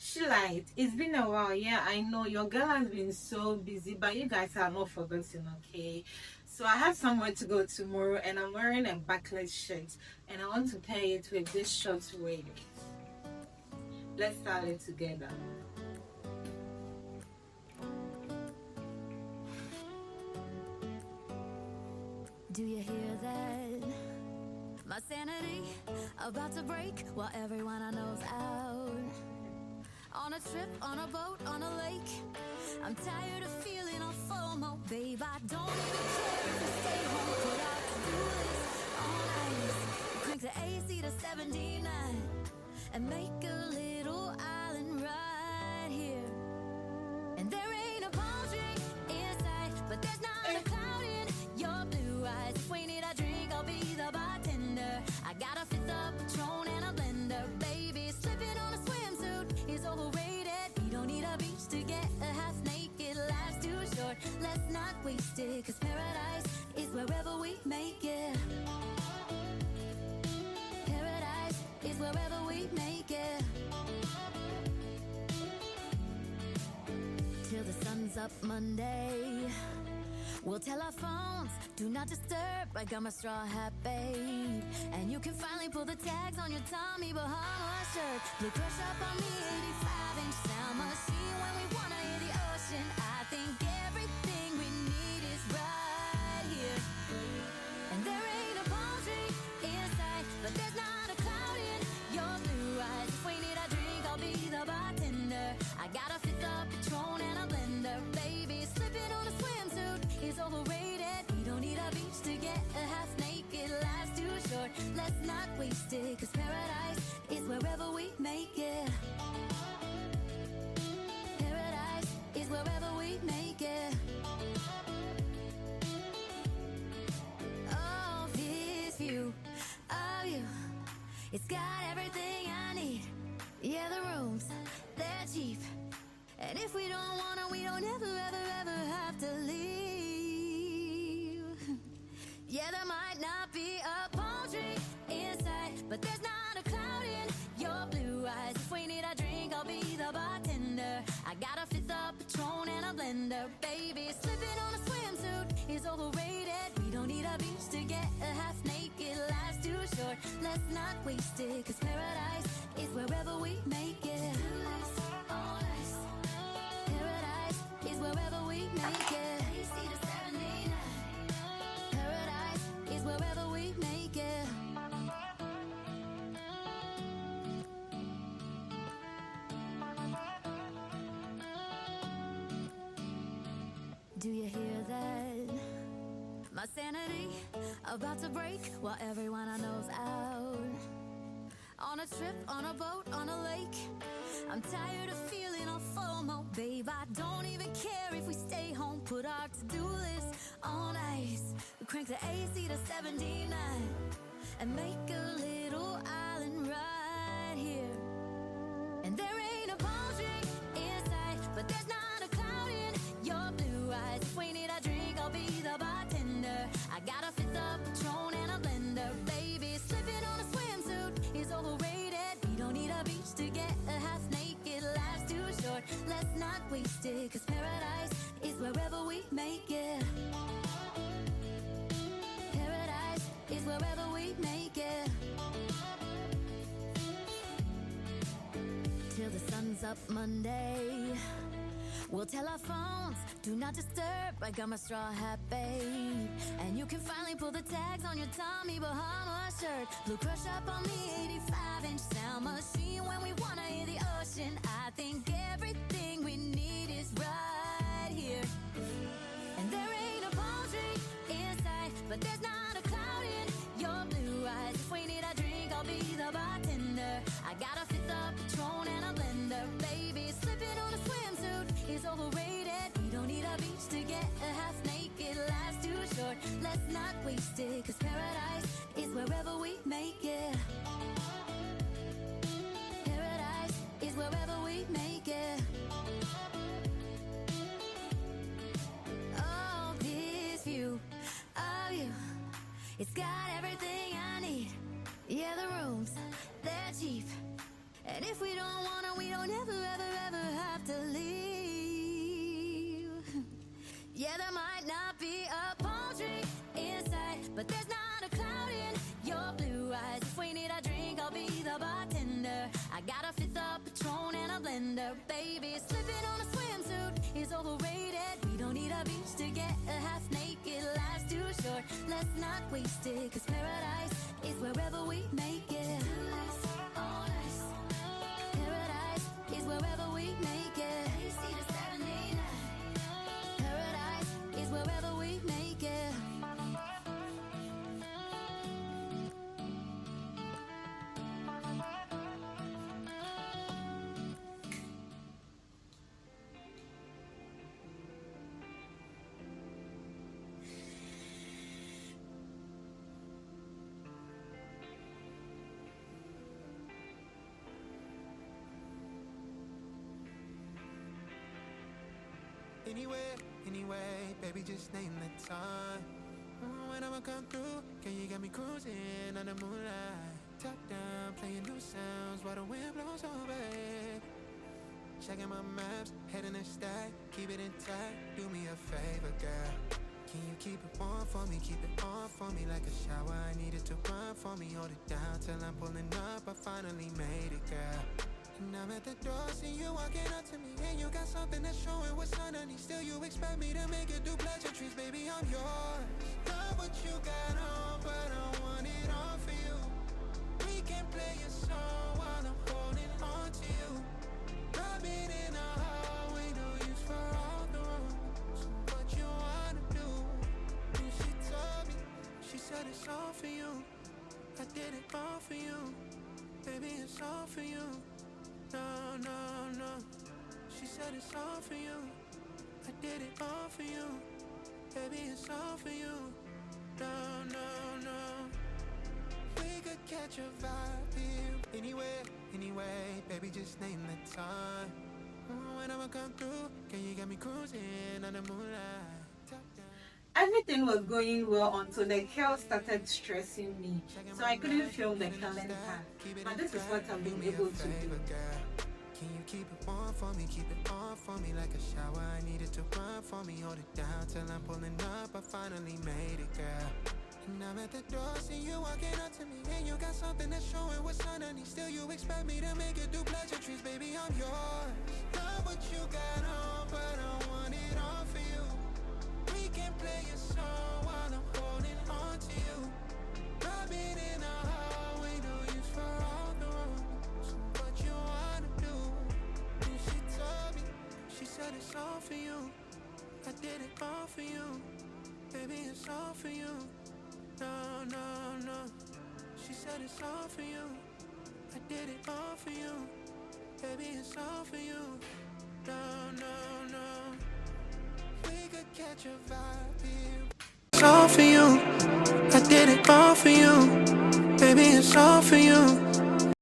Shulites, it's been a while. Yeah, I know your girl has been so busy, but you guys are not forgotten, okay? So I have somewhere to go tomorrow, and I'm wearing a backless shirt, and I want to pair it with this short wig. Let's style it together. Do you hear that? My sanity about to break while everyone I know's out. On a trip, on a boat, on a lake. I'm tired of feeling all FOMO, babe. I don't even care if we stay home. Put out to do this all night. Crank the AC to 79 and make a little island right here. And there ain't a palm tree in sight, but there's not a cloud in your blue eyes. If we need a drink, I'll be the bartender. I got a fifth of Patron and a blender, baby. Slipping on a swimsuit is overrated. We don't need a beach to get a half naked. Life's too short, let's not waste it. Cause paradise is wherever we make it. Paradise is wherever we make it. Till the sun's up Monday, we'll tell our phones, do not disturb. I got my straw hat, babe. And you can finally pull the tags on your Tommy Bahama shirt. Blue crush up on me, 85-inch sound machine. When we wanna hear the ocean, I think everything we need is right here. And there ain't a palm tree in sight, but there's not a cloud in your blue eyes. If we need a drink, I'll be the bartender. I got a fifth of Patron and a blender, baby. Slipping on a swimsuit is overrated. We don't need a beach to get a half naked. Life's too short, let's not waste it. Cause paradise is wherever we make it. Paradise is wherever we make it. Oh, this view of you, it's got everything I need. Yeah, the rooms, they're cheap. And if we don't wanna, we don't ever, ever, ever have to leave. Yeah, there might not be a palm tree in sight, but there's not a cloud in your blue eyes. If we need a drink, I'll be the bartender. I got a fifth of Patron and a blender, baby. Slipping on a swimsuit is overrated. We don't need a beach to get a half naked. Life's too short, let's not waste it. Cause paradise is wherever we make it. Paradise is wherever we make it. Paradise is wherever we make it. Do you hear that? My sanity about to break while everyone I know's out. On a trip, on a boat, on a lake. I'm tired of feeling all FOMO, babe. I don't even care if we stay home. Put our to-do list on ice. Crank the AC to 79 and make a little island right here. And there ain't a palm tree in sight, but there's not a cloud in your blue eyes. If we need a drink, I'll be the bartender. I got a fifth of Patron and a blender, baby. Slipping on a swimsuit is overrated. We don't need a beach to get a half naked. Life's too short, let's not waste it. Cause paradise is wherever we make it. Paradise is wherever we make it. Till the sun's up Monday, we'll tell our phones, do not disturb. I got my straw hat, babe. And you can finally pull the tags on your Tommy Bahama shirt. Blue crush up on the 85-inch sound machine. When we wanna hear the ocean, I think everything we need is right here. And there ain't a palm tree in sight, but there's not a cloud in your blue eyes. If we need a drink, I'll be the bartender. I got a fifth of Patron and a blender, baby. Slipping on a swimsuit is overrated. We don't need a beach to get a half naked. Life's too short, let's not waste it. Cause paradise is wherever we make it. Paradise is wherever we make it. Oh, this view of you, it's got everything I need. Yeah, the rooms, they're cheap. And if we don't wanna, we don't ever, ever, ever have to leave. Yeah, there might not be a palm tree inside, but there's not a cloud in your blue eyes. If we need a drink, I'll be the bartender. I got a fifth of Patron and a blender. Baby, slipping on a swimsuit is overrated. We don't need a beach to get a half naked. Life's too short, let's not waste it. Cause paradise is wherever we make it. Paradise is wherever we make it. Paradise is wherever we make it. Anyway, baby, just name the time. When I'ma come through, can you get me cruising under moonlight? Top down, playing new sounds while the wind blows over it. Checking my maps, heading a stack, keep it intact. Do me a favor, girl. Can you keep it warm for me, keep it on for me like a shower? I need it to run for me, hold it down till I'm pulling up. I finally made it, girl. And I'm at the door, see you walking up to me, and you got something that's showing what's underneath. Still you expect me to make it do pleasantries, baby, I'm yours. Love what you got on, but I want it all for you. We can play a song while I'm holding on to you. Rubbing in the hallway, no use for all the rooms. What you wanna do? And she told me, she said it's all for you. I did it all for you, baby, it's all for you. No, no, no. She said it's all for you. I did it all for you. Baby, it's all for you. No, no, no. We could catch a vibe here. Anyway, baby, just name the time. When I'ma come through, can you get me cruising under moonlight? Top down. Everything was going well until the girl started stressing me, so I couldn't film the calendar. And this is what I've been able to do. Can you keep it warm for me, keep it on for me like a shower? I need it to run for me, hold it down till I'm pulling up. I finally made it, girl. And I'm at the door, see you walking up to me, and you got something that's showing what's underneath. Still you expect me to make it do pleasantries, baby, I'm yours. Love what you got on, but I want it all for you. We can play a song while I'm holding on to you. Rubbing in the hallway, no use for all the rooms. What you wanna do? And she told me, she said it's all for you. I did it all for you. Baby, it's all for you. No, no, no. She said it's all for you. I did it all for you. Baby, it's all for you. No, no, no. We could catch a vibe here. It's all for you. I did it all for you. Baby, it's all for you.